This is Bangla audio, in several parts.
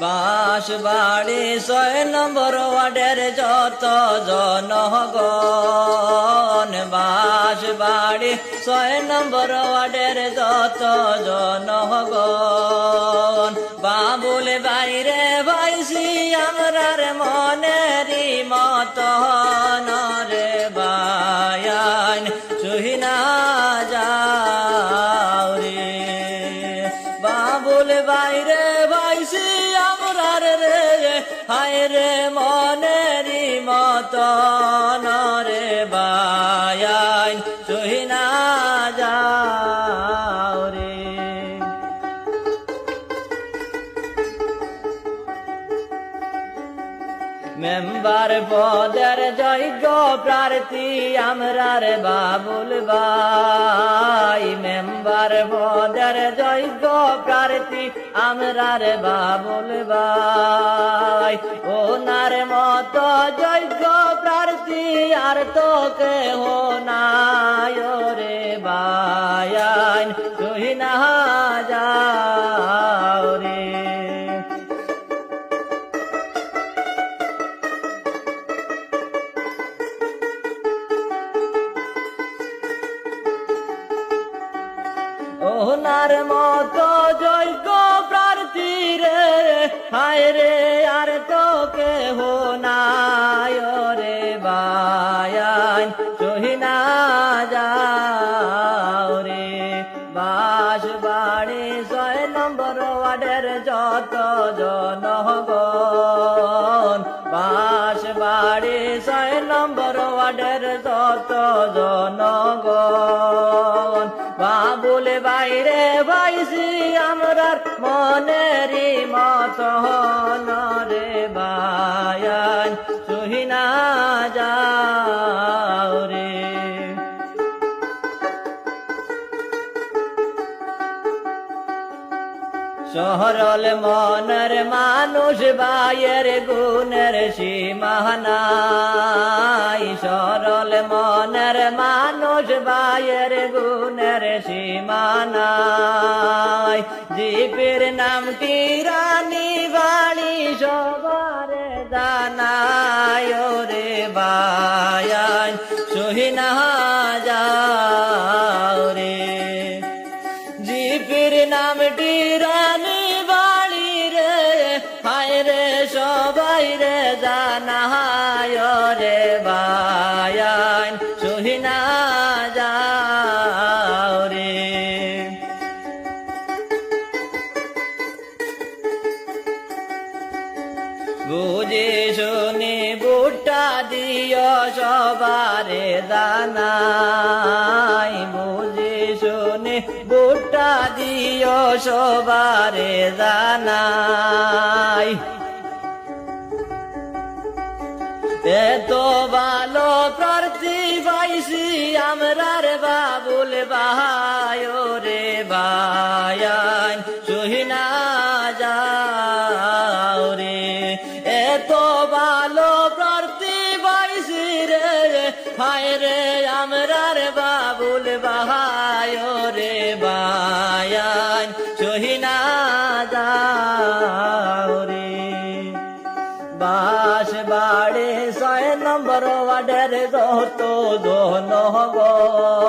বাঁশবাড়ি ৬ নম্বর ওয়ার্ডের যত জনগণ, বাঁশবাড়ি ৬ নম্বর ওয়ার্ডের যত জনগণ, বাবুল বাইরে ভাইসি আমরার মনেরই মতন রে বায়ান সুহিনা যাও রে। বাবুল বাইরে ভাইসি আমরার রে হায় রে মনেরই মতন রে বায়ান সুহিনা যাও রে। মেম্বার পদের যোগ্য প্রার্থী আমরার বাবুল ভাই, মেম্বার পদের যোগ্য প্রার্থী আমরার বাবুল ভাই, ওনার মতো যোগ্য প্রার্থী আর তো কেহ নাই রে বায়ান সুহিনা যাও রে। ওনার মতো যোগ্য প্রার্থী রে হায় রে আর তো কেহ নাই রে বায়ান সুহিনা যাও রে। বাঁশবাড়ি ৬ নম্বর ওয়ার্ডের যত জনগণ, বাঁশবাড়ি ৬ নম্বর ওয়ার্ডের যত জনগণ, বাবুল বাইরে ভাইসি আমরার মনেরই মতন রে বায়ান সুহিনা যাও রে। সরল মনের মানুষ ভাইয়ের গুণের সীমা নাই, সরল মনের মানুষ ভাইয়ের গুণের সীমা নাই, জিপের নামটি রানী বাড়ি সবার জানায় রে বায়ান সুহিনা যাও রে। জিপের নামটি রানী বাড়ি রে হায় রে সবাই রে জানায় রে বায়ান সুহিনা যাও রে। বুঝে শুনে বুট্টা দিও সবারে জানাই, বুঝে শুনে বুট্টা দিও সবারে জানাই, এত ভালো প্রার্থী পাইছি আমরার বাবুল ভাই রে বায়ান সুহিনা যাও রে। এত ভালো প্রার্থী পাইছি রে হায় রে আমরার বাবুল ভাই রে বায়ান সুহিনা যাও রে। বাঁশবাড়ি ৬ নম্বর ওয়ার্ডের যত জনগণ,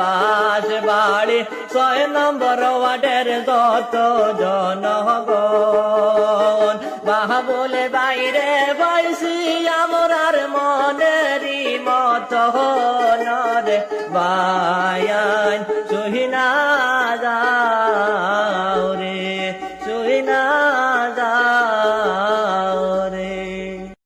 বাঁশবাড়ি ৬ নম্বর ওয়ার্ডের যত জনগণ, বাবুল বাইরে বয়সী আমরার মনেরই মতন রে বায়ান সুহিনা